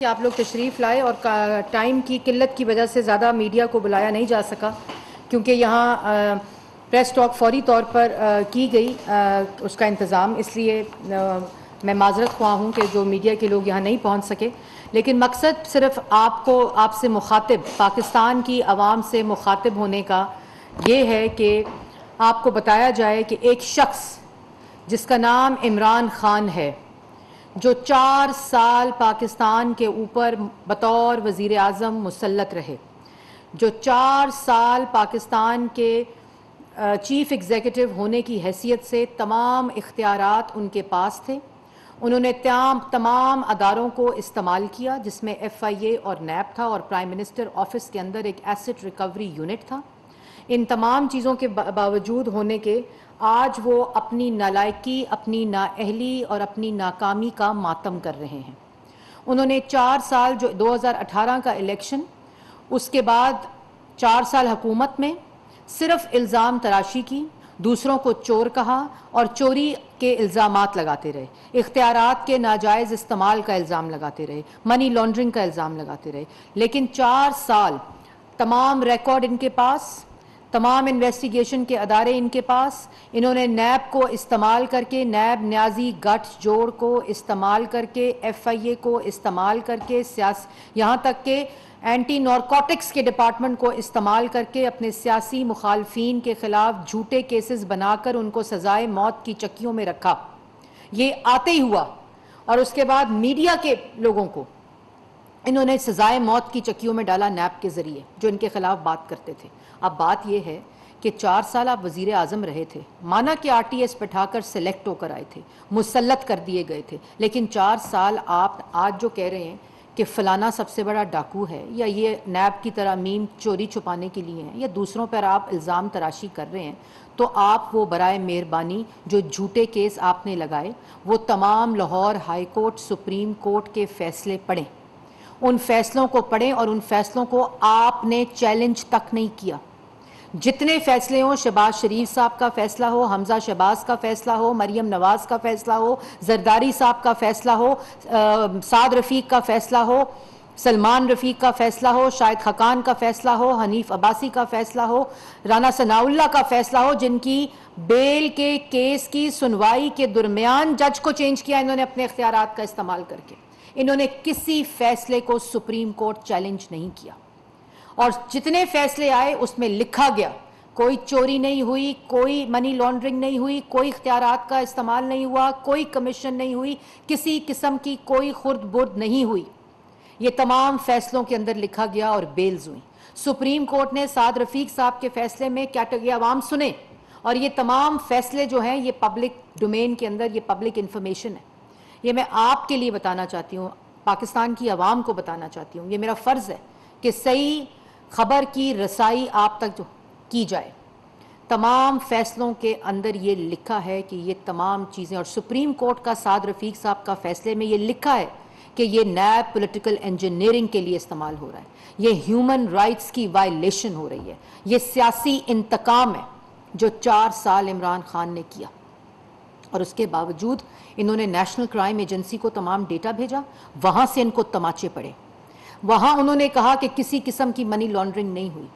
कि आप लोग तशरीफ़ लाए और टाइम की किल्लत की वजह से ज़्यादा मीडिया को बुलाया नहीं जा सका क्योंकि यहाँ प्रेस टॉक फौरी तौर पर की गई उसका इंतज़ाम, इसलिए मैं माज़रत ख्वाह हूँ कि जो मीडिया के लोग यहाँ नहीं पहुँच सके। लेकिन मकसद सिर्फ आपसे मुखातिब, पाकिस्तान की आवाम से मुखातिब होने का ये है कि आपको बताया जाए कि एक शख्स जिसका नाम इमरान खान है, जो 4 साल पाकिस्तान के ऊपर बतौर वज़ीर आज़म मुसल्लत रहे, जो 4 साल पाकिस्तान के चीफ़ एग्ज़ीक्यूटिव होने की हैसियत से तमाम इख्तियारात उनके पास थे। उन्होंने तमाम अदारों को इस्तेमाल किया, जिसमें FIA और नैब था और प्राइम मिनिस्टर ऑफिस के अंदर एक एसेट रिकवरी यूनिट था। इन तमाम चीज़ों के बावजूद होने के आज वो अपनी नालायकी, अपनी नाअहली और अपनी नाकामी का मातम कर रहे हैं। उन्होंने 4 साल, जो 2018 का इलेक्शन, उसके बाद 4 साल हुकूमत में सिर्फ इल्ज़ाम तराशी की, दूसरों को चोर कहा और चोरी के इल्ज़ामात लगाते रहे, इख्तियारात के नाजायज़ इस्तेमाल का इल्ज़ाम लगाते रहे, मनी लॉन्ड्रिंग का इल्ज़ाम लगाते रहे। लेकिन 4 साल तमाम रिकॉर्ड इनके पास, तमाम इन्वेस्टिगेशन के अदारे इनके पास। इन्होंने नैब को इस्तेमाल करके, नैब न्याजी गठजोड़ को इस्तेमाल करके, FIA को इस्तेमाल करके, यहाँ तक के एंटी नारकोटिक्स के डिपार्टमेंट को इस्तेमाल करके अपने सियासी मुखालफीन के ख़िलाफ़ झूठे केसेस बनाकर उनको सज़ाए मौत की चक्कियों में रखा। ये आते ही हुआ और उसके बाद मीडिया के लोगों को इन्होंने सजाए मौत की चक्कियों में डाला नैब के ज़रिए, जो इनके ख़िलाफ़ बात करते थे। अब बात यह है कि 4 साल आप वज़ीर आज़म रहे थे, माना कि RTS बैठाकर सेलेक्ट होकर आए थे, मुसल्लत कर दिए गए थे, लेकिन 4 साल आप आज जो कह रहे हैं कि फ़लाना सबसे बड़ा डाकू है, या ये नैब की तरह मीम चोरी छुपाने के लिए हैं, या दूसरों पर आप इल्ज़ाम तराशी कर रहे हैं, तो आप वो बराए मेहरबानी जो झूठे केस आपने लगाए, वो तमाम Lahore high court, supreme court के फ़ैसले पढ़ें, उन फैसलों को पढ़ें और उन फैसलों को आपने चैलेंज तक नहीं किया। जितने फैसले हों, शहबाज शरीफ साहब का फैसला हो, हमजा शहबाज का फैसला हो, मरियम नवाज का फैसला हो, जरदारी साहब का फैसला हो, साद रफ़ीक का फैसला हो, सलमान रफ़ीक का फैसला हो, शाहिद खकान का फैसला हो, हनीफ अब्बासी का फैसला हो, राना सनाउल्लाह का फैसला हो, जिनकी बेल के केस की सुनवाई के दरमियान जज को चेंज किया इन्होंने अपने इख्तियारात का इस्तेमाल करके। इन्होंने किसी फैसले को सुप्रीम कोर्ट चैलेंज नहीं किया और जितने फैसले आए उसमें लिखा गया कोई चोरी नहीं हुई, कोई मनी लॉन्ड्रिंग नहीं हुई, कोई इख्तियारात का इस्तेमाल नहीं हुआ, कोई कमीशन नहीं हुई, किसी किस्म की कोई खुर्द बुर्द नहीं हुई। ये तमाम फैसलों के अंदर लिखा गया और बेल्स हुई। सुप्रीम कोर्ट ने साद रफ़ीक साहब के फैसले में कैटेगरी आवाम सुने और ये तमाम फैसले जो हैं ये पब्लिक डोमेन के अंदर, ये पब्लिक इंफॉर्मेशन है। ये मैं आपके लिए बताना चाहती हूँ, पाकिस्तान की आवाम को बताना चाहती हूँ। ये मेरा फ़र्ज़ है कि सही खबर की रसाई आप तक जो की जाए। तमाम फैसलों के अंदर ये लिखा है कि ये तमाम चीज़ें, और सुप्रीम कोर्ट का साद रफ़ीक साहब का फैसले में ये लिखा है कि ये नैब पॉलिटिकल इंजीनियरिंग के लिए इस्तेमाल हो रहा है, ये ह्यूमन राइट्स की वायलेशन हो रही है, ये सियासी इंतकाम है जो 4 साल इमरान खान ने किया। और उसके बावजूद इन्होंने नेशनल क्राइम एजेंसी को तमाम डेटा भेजा, वहाँ से इनको तमाचे पड़े। वहाँ उन्होंने कहा कि किसी किस्म की मनी लॉन्ड्रिंग नहीं हुई,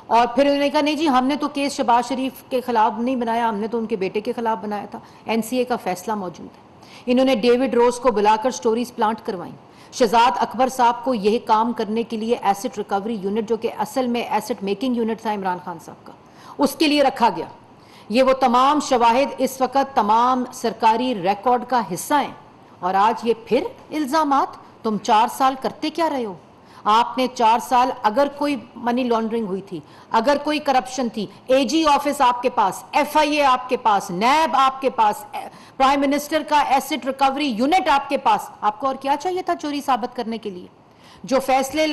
और फिर उन्होंने कहा नहीं जी, हमने तो केस शहबाज शरीफ के खिलाफ नहीं बनाया, हमने तो उनके बेटे के खिलाफ बनाया था, NCA का फैसला मौजूद है। इन्होंने डेविड रोज को बुलाकर स्टोरीज प्लांट करवाई। शहजाद अकबर साहब को यह काम करने के लिए एसेट रिकवरी यूनिट, जो कि असल में एसेट मेकिंग यूनिट था इमरान खान साहब का, उसके लिए रखा गया। ये वो तमाम शवाहिद इस वक्त तमाम सरकारी रिकॉर्ड का हिस्सा हैं, और आज ये फिर इल्ज़ामात। तुम 4 साल करते क्या रहे हो? आपने 4 साल, अगर कोई मनी लॉन्ड्रिंग हुई थी, अगर कोई करप्शन थी, AG ऑफिस आपके पास, FIA आपके पास, नैब आपके पास, प्राइम मिनिस्टर का एसेट रिकवरी यूनिट आपके पास, आपको और क्या चाहिए था चोरी साबित करने के लिए? जो फैसले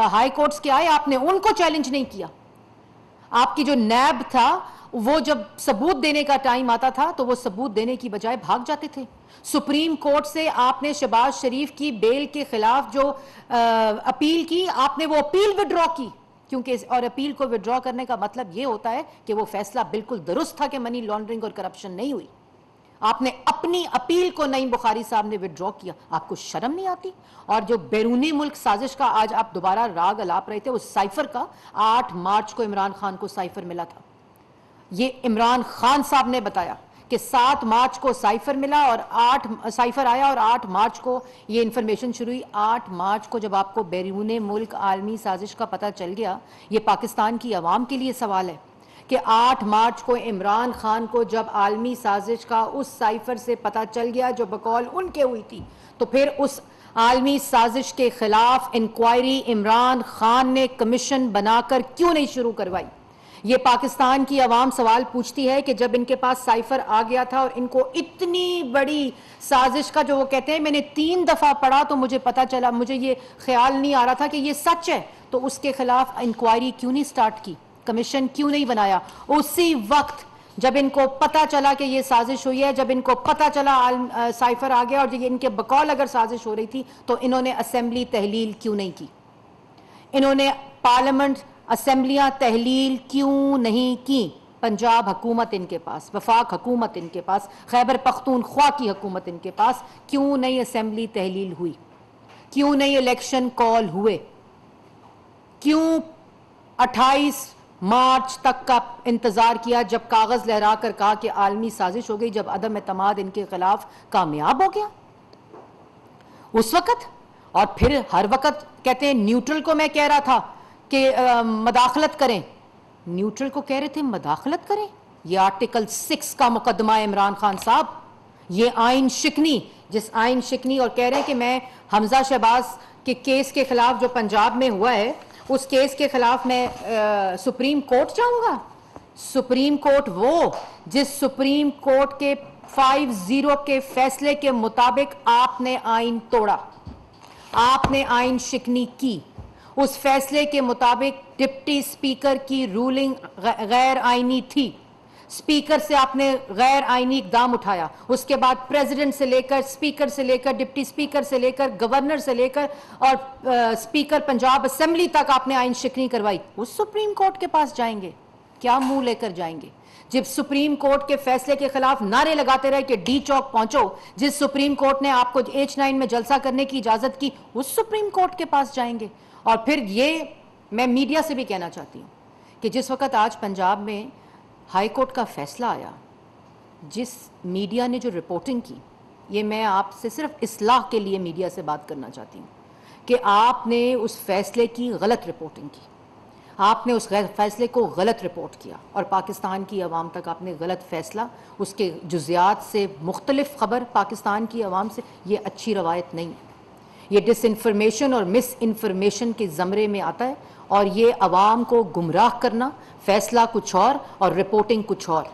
हाई कोर्ट्स के आए आपने उनको चैलेंज नहीं किया। आपकी जो नैब था वो जब सबूत देने का टाइम आता था तो वो सबूत देने की बजाय भाग जाते थे। सुप्रीम कोर्ट से आपने शहबाज शरीफ की बेल के खिलाफ जो अपील की, आपने वो अपील विड्रॉ की, क्योंकि और अपील को विड्रॉ करने का मतलब ये होता है कि वो फैसला बिल्कुल दुरुस्त था कि मनी लॉन्ड्रिंग और करप्शन नहीं हुई। आपने अपनी अपील को नईम बुखारी साहब ने विड्रॉ किया, आपको शर्म नहीं आती? और जो बैरूनी मुल्क साजिश का आज आप दोबारा राग अलाप रहे थे, उस साइफर का 8 मार्च को इमरान खान को साइफर मिला था। ये इमरान खान साहब ने बताया कि 7 मार्च को साइफर मिला और 8 साइफर आया और 8 मार्च को ये इंफॉर्मेशन शुरू हुई। 8 मार्च को जब आपको बैरूनी मुल्क आलमी साजिश का पता चल गया, ये पाकिस्तान की आवाम के लिए सवाल है कि 8 मार्च को इमरान खान को जब आलमी साजिश का उस साइफर से पता चल गया जो बकौल उनके हुई थी, तो फिर उस आलमी साजिश के खिलाफ इंक्वायरी इमरान खान ने कमीशन बनाकर क्यों नहीं शुरू करवाई? ये पाकिस्तान की आवाम सवाल पूछती है कि जब इनके पास साइफर आ गया था और इनको इतनी बड़ी साजिश का, जो वो कहते हैं मैंने 3 दफा पढ़ा तो मुझे पता चला, मुझे ये ख्याल नहीं आ रहा था कि ये सच है, तो उसके खिलाफ इंक्वायरी क्यों नहीं स्टार्ट की, कमीशन क्यों नहीं बनाया? उसी वक्त जब इनको पता चला कि ये साजिश हुई है, जब इनको पता चला साइफर आ गया और ये इनके बकौल अगर साजिश हो रही थी, तो इन्होंने असेंबली तहलील क्यों नहीं की? इन्होंने पार्लियामेंट असेंबलियां तहलील क्यों नहीं की? पंजाब हुकूमत इनके पास, वफाक हुकूमत इनके पास, खैबर पख्तूनख्वा की हुकूमत इनके पास, क्यों नहीं असेंबली तहलील हुई? क्यों नहीं इलेक्शन कॉल हुए? क्यों 28 मार्च तक का इंतजार किया, जब कागज लहरा कर कहा कि आलमी साजिश हो गई, जब अदम एतमाद इनके खिलाफ कामयाब हो गया उस वक्त? और फिर हर वक्त कहते हैं न्यूट्रल को मैं कह रहा था कि मदाखलत करें, न्यूट्रल को कह रहे थे मदाखलत करें। ये आर्टिकल 6 का मुकदमा है इमरान खान साहब, ये आइन शिकनी, जिस आइन शिकनी, और कह रहे हैं कि मैं हमजा शहबाज के केस के खिलाफ जो पंजाब में हुआ है, उस केस के खिलाफ मैं सुप्रीम कोर्ट जाऊंगा। सुप्रीम कोर्ट वो जिस सुप्रीम कोर्ट के 5-0 के फैसले के मुताबिक आपने आइन तोड़ा, आपने आइन शिकनी की। उस फैसले के मुताबिक डिप्टी स्पीकर की रूलिंग गैर आईनी थी, स्पीकर से आपने गैर आईनी इकदाम उठाया, उसके बाद प्रेसिडेंट से लेकर, स्पीकर से लेकर, डिप्टी स्पीकर से लेकर, गवर्नर से लेकर और स्पीकर पंजाब असेंबली तक आपने आइन शिकनी करवाई। उस सुप्रीम कोर्ट के पास जाएंगे, क्या मुंह लेकर जाएंगे? जब सुप्रीम कोर्ट के फैसले के खिलाफ नारे लगाते रहे कि डी चौक पहुंचो, जिस सुप्रीम कोर्ट ने आपको H9 में जलसा करने की इजाजत की, उस सुप्रीम कोर्ट के पास जाएंगे। और फिर ये मैं मीडिया से भी कहना चाहती हूं कि जिस वक्त आज पंजाब में हाई कोर्ट का फैसला आया, जिस मीडिया ने जो रिपोर्टिंग की, ये मैं आपसे सिर्फ इस्लाह के लिए मीडिया से बात करना चाहती हूँ कि आपने उस फैसले की गलत रिपोर्टिंग की, आपने उस फैसले को गलत रिपोर्ट किया और पाकिस्तान की आवाम तक आपने गलत फैसला, उसके जुज़ियात से मुख्तलिफ खबर पाकिस्तान की आवाम से, ये अच्छी रवायत नहीं है। ये डिसइंफॉर्मेशन और मिस इन्फॉर्मेशन के ज़मरे में आता है और ये आवाम को गुमराह करना, फैसला कुछ और रिपोर्टिंग कुछ और,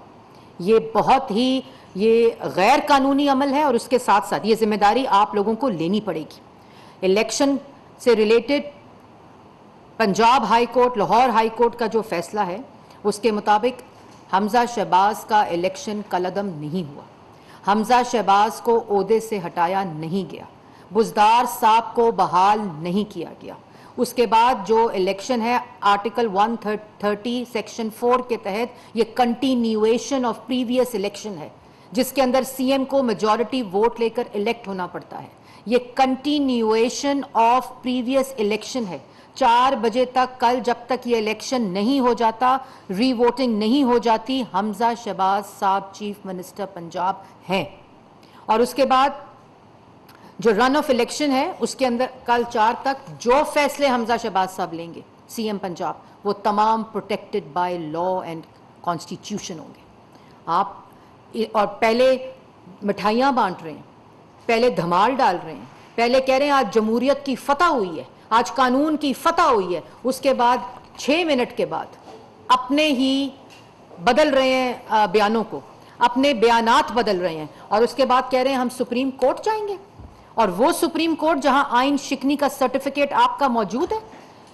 ये बहुत ही ये गैर कानूनी अमल है और उसके साथ साथ ये जिम्मेदारी आप लोगों को लेनी पड़ेगी। इलेक्शन से related Punjab high court, Lahore high court का जो फैसला है, उसके मुताबिक हमजा शहबाज का इलेक्शन कलअदम नहीं हुआ, हमजा शहबाज को ओहदे से हटाया नहीं गया, बुज़दार साहब को बहाल नहीं किया गया। उसके बाद जो इलेक्शन है आर्टिकल 130 सेक्शन 4 के तहत ये कंटिन्यूएशन ऑफ प्रीवियस इलेक्शन है, जिसके अंदर सीएम को मेजॉरिटी वोट लेकर इलेक्ट होना पड़ता है। ये कंटिन्यूएशन ऑफ प्रीवियस इलेक्शन है। 4 बजे तक कल जब तक ये इलेक्शन नहीं हो जाता, रीवोटिंग नहीं हो जाती, हमजा शहबाज साहब चीफ मिनिस्टर पंजाब हैं। और उसके बाद जो रन ऑफ इलेक्शन है उसके अंदर कल 4 तक जो फैसले हमजा शहबाज साहब लेंगे सीएम पंजाब, वो तमाम protected by law and constitution होंगे। आप और पहले मिठाइयाँ बांट रहे हैं, पहले धमाल डाल रहे हैं, पहले कह रहे हैं आज जमहूरियत की फतह हुई है, आज कानून की फतह हुई है, उसके बाद 6 मिनट के बाद अपने ही बदल रहे हैं बयानों को, अपने बयानात बदल रहे हैं और उसके बाद कह रहे हैं हम सुप्रीम कोर्ट जाएंगे। और वो सुप्रीम कोर्ट जहां आइन शिकनी का सर्टिफिकेट आपका मौजूद है,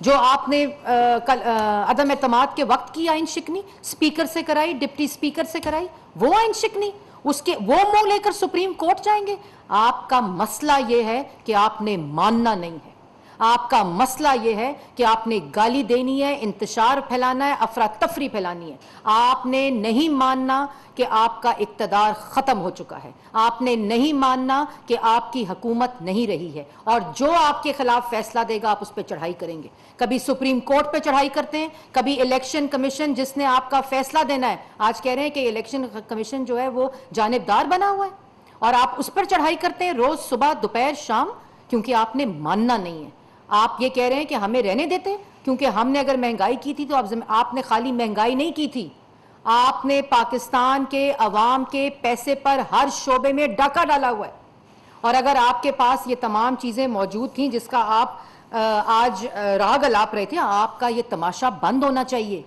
जो आपने अदम एतमाद के वक्त की आइन शिकनी स्पीकर से कराई, डिप्टी स्पीकर से कराई, वो आइन शिकनी, उसके वो मुंह लेकर सुप्रीम कोर्ट जाएंगे। आपका मसला ये है कि आपने मानना नहीं है, आपका मसला यह है कि आपने गाली देनी है, इंतशार फैलाना है, अफरा तफरी फैलानी है। आपने नहीं मानना कि आपका इक्तदार खत्म हो चुका है, आपने नहीं मानना कि आपकी हुकूमत नहीं रही है, और जो आपके खिलाफ फैसला देगा आप उस पर चढ़ाई करेंगे। कभी सुप्रीम कोर्ट पे चढ़ाई करते हैं, कभी इलेक्शन कमीशन जिसने आपका फैसला देना है, आज कह रहे हैं कि इलेक्शन कमीशन जो है वो जानिबदार बना हुआ है, और आप उस पर चढ़ाई करते हैं रोज सुबह दोपहर शाम, क्योंकि आपने मानना नहीं है। आप ये कह रहे हैं कि हमें रहने देते, क्योंकि हमने अगर महंगाई की थी तो आपने खाली महंगाई नहीं की थी, आपने पाकिस्तान के अवाम के पैसे पर हर शोबे में डाका डाला हुआ है। और अगर आपके पास ये तमाम चीजें मौजूद थी जिसका आप आज राग अलाप रहे थे, आपका ये तमाशा बंद होना चाहिए।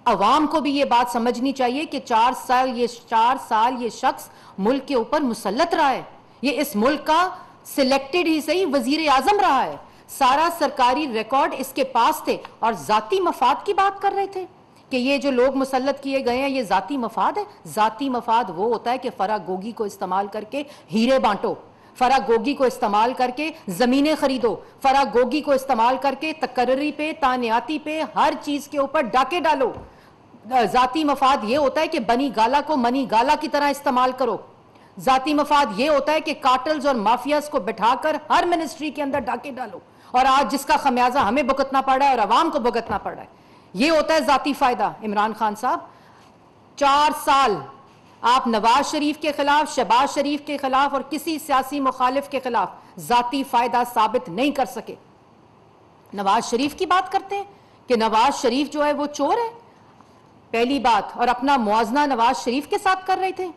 अवाम को भी ये बात समझनी चाहिए कि 4 साल ये शख्स मुल्क के ऊपर मुसल्लत रहा है, ये इस मुल्क का सिलेक्टेड ही सही वजीर आजम रहा है, सारा सरकारी रिकॉर्ड इसके पास थे, और जाती मफाद की बात कर रहे थे कि ये जो लोग मुसल्लत किए गए हैं ये जाती मफाद है। जाती मफाद वो होता है कि फरागोगी को इस्तेमाल करके हीरे बांटो, फरागोगी को इस्तेमाल करके जमीनें खरीदो, फरागोगी को इस्तेमाल करके तकर्री पे, तानियाती पे, हर चीज के ऊपर डाके डालो। जाती मफाद ये होता है कि बनी गाला को मनी गाला की तरह इस्तेमाल करो। जाती मफाद ये होता है कि कार्टल्स और माफियाज को बिठाकर हर मिनिस्ट्री के अंदर डाके डालो, और आज जिसका खमियाजा हमें भुगतना पड़ रहा है और अवाम को भुगतना पड़ रहा है, ये होता है जाती फायदा। इमरान खान साहब, 4 साल आप नवाज शरीफ के खिलाफ, शहबाज शरीफ के खिलाफ और किसी सियासी मुखालिफ के खिलाफ जाती फायदा साबित नहीं कर सके। नवाज शरीफ की बात करते हैं कि नवाज शरीफ जो है वो चोर है, पहली बात, और अपना मुआवजा नवाज शरीफ के साथ कर रहे थे।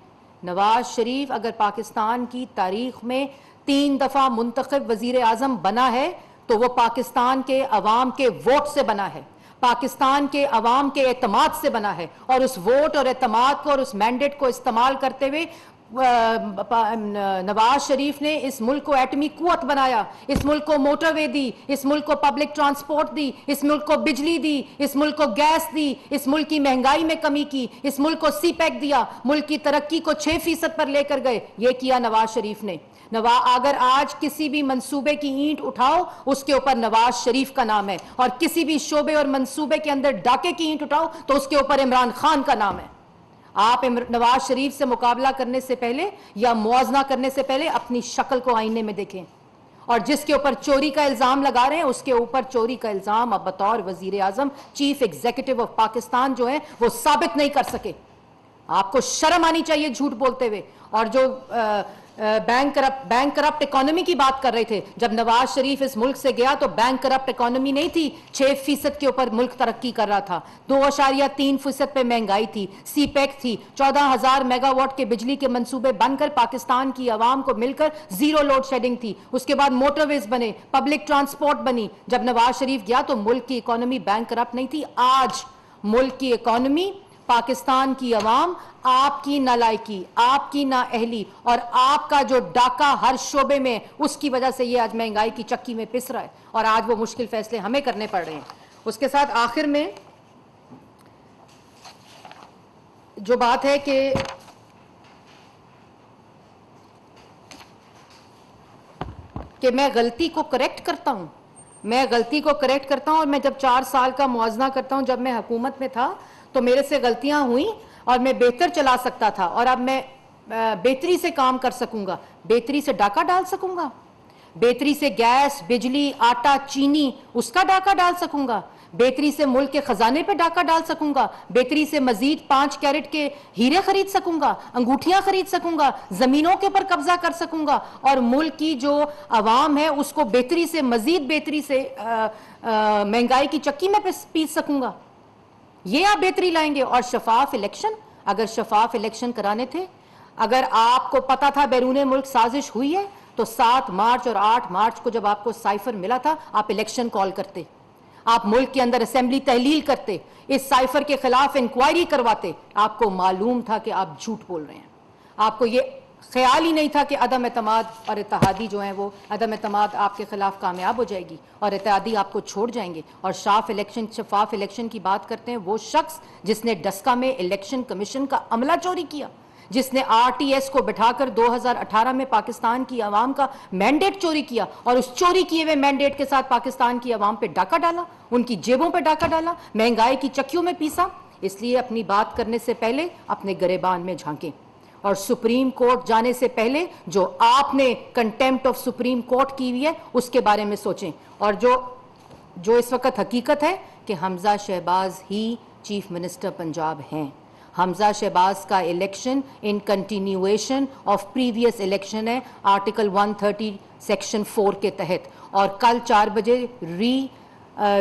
नवाज शरीफ अगर पाकिस्तान की तारीख में 3 दफा मुंतखब वजीर आजम बना है तो वो पाकिस्तान के अवाम के वोट से बना है, पाकिस्तान के अवाम के एतमाद से बना है, और उस वोट और एतमाद को और उस मैंडेट को इस्तेमाल करते हुए नवाज शरीफ ने इस मुल्क को एटमी कुव्वत बनाया, इस मुल्क को मोटरवे दी, इस मुल्क को पब्लिक ट्रांसपोर्ट दी, इस मुल्क को बिजली दी, इस मुल्क को गैस दी, इस मुल्क की महंगाई में कमी की, इस मुल्क को सीपैक दिया, मुल्क की तरक्की को 6% पर लेकर गए। ये किया नवाज शरीफ ने। अगर आज किसी भी मंसूबे की ईंट उठाओ उसके ऊपर नवाज शरीफ का नाम है, और किसी भी शोबे और मंसूबे के अंदर डाके की ईंट उठाओ तो उसके ऊपर इमरान खान का नाम है। आप नवाज शरीफ से मुकाबला करने से पहले या मुआवजा करने से पहले अपनी शक्ल को आईने में देखें, और जिसके ऊपर चोरी का इल्जाम लगा रहे हैं उसके ऊपर चोरी का इल्जाम अब बतौर वजीर आजम, चीफ एग्जीक्यूटिव ऑफ पाकिस्तान जो है वो साबित नहीं कर सके। आपको शर्म आनी चाहिए झूठ बोलते हुए। और जो बैंक करप्ट इकोनॉमी की बात कर रहे थे, जब नवाज शरीफ इस मुल्क से गया तो बैंक करप्ट इकोनॉमी नहीं थी, 6% के ऊपर मुल्क तरक्की कर रहा था, 2.3% पे महंगाई थी, सीपैक थी, 14,000 मेगावाट के बिजली के मंसूबे बनकर पाकिस्तान की आवाम को मिलकर जीरो लोड शेडिंग थी, उसके बाद मोटरवेज बने, पब्लिक ट्रांसपोर्ट बनी। जब नवाज शरीफ गया तो मुल्क की इकोनॉमी बैंक करप्ट नहीं थी। आज मुल्क की इकोनॉमी, पाकिस्तान की अवाम, आपकी नालायकी, आपकी नाअहली और आपका जो डाका हर शोबे में, उसकी वजह से ये आज महंगाई की चक्की में पिस रहा है, और आज वो मुश्किल फैसले हमें करने पड़ रहे हैं। उसके साथ आखिर में जो बात है कि मैं गलती को करेक्ट करता हूं, और मैं जब 4 साल का मुआवजा करता हूं, जब मैं हुकूमत में था तो मेरे से गलतियां हुई और मैं बेहतर चला सकता था, और अब मैं बेहतरी से काम कर सकूंगा, बेहतरी से डाका डाल सकूंगा, बेहतरी से गैस, बिजली, आटा, चीनी उसका डाका डाल सकूंगा, बेहतरी से मुल्क के खजाने पे डाका डाल सकूंगा, बेहतरी से मजीद 5 कैरेट के हीरे खरीद सकूंगा, अंगूठियां खरीद सकूंगा, जमीनों के ऊपर कब्जा कर सकूंगा, और मुल्क की जो अवाम है उसको बेहतरी से, मजीद बेहतरी से महंगाई की चक्की में पीस सकूंगा। ये आप बेहतरी लाएंगे। और शफाफ इलेक्शन, अगर शफाफ इलेक्शन कराने थे, अगर आपको पता था बैरून मुल्क साजिश हुई है, तो 7 मार्च और 8 मार्च को जब आपको साइफर मिला था, आप इलेक्शन कॉल करते, आप मुल्क के अंदर असेंबली तहलील करते, इस साइफर के खिलाफ इंक्वायरी करवाते। आपको मालूम था कि आप झूठ बोल रहे हैं, आपको ये ख्याल ही नहीं था कि अदम एतमाद और इत्तेहादी जो हैं वो अदम एतमाद आपके खिलाफ कामयाब हो जाएगी और इत्तेहादी आपको छोड़ जाएंगे। और शफाफ इलेक्शन की बात करते हैं वो शख्स जिसने डस्का में इलेक्शन कमीशन का अमला चोरी किया, जिसने आरटीएस को बिठाकर 2018 में पाकिस्तान की आवाम का मैंडेट चोरी किया और उस चोरी किए हुए मैंडेट के साथ पाकिस्तान की आवाम पे डाका डाला, उनकी जेबों पे डाका डाला, महंगाई की चक्कियों में पीसा। इसलिए अपनी बात करने से पहले अपने गिरेबान में झांकें और सुप्रीम कोर्ट जाने से पहले जो आपने कंटेम्प्ट ऑफ सुप्रीम कोर्ट की हुई है उसके बारे में सोचें। और जो इस वक्त हकीकत है कि हमजा शहबाज ही चीफ मिनिस्टर पंजाब हैं। हमजा शहबाज का election in continuation of previous election है आर्टिकल 130 सेक्शन 4 के तहत, और कल 4 बजे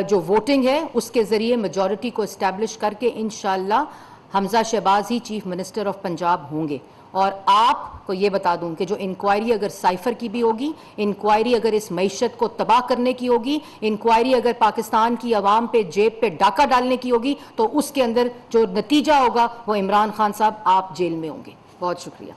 जो वोटिंग है उसके जरिए मेजॉरिटी को इस्टेब्लिश करके इंशाअल्लाह हमजा शहबाज ही चीफ मिनिस्टर ऑफ पंजाब होंगे। और आपको ये बता दूं कि जो इंक्वायरी अगर साइफर की भी होगी, इंक्वायरी अगर इस मईशत को तबाह करने की होगी, इंक्वायरी अगर पाकिस्तान की आवाम पे जेब पे डाका डालने की होगी, तो उसके अंदर जो नतीजा होगा वो इमरान खान साहब आप जेल में होंगे। बहुत शुक्रिया।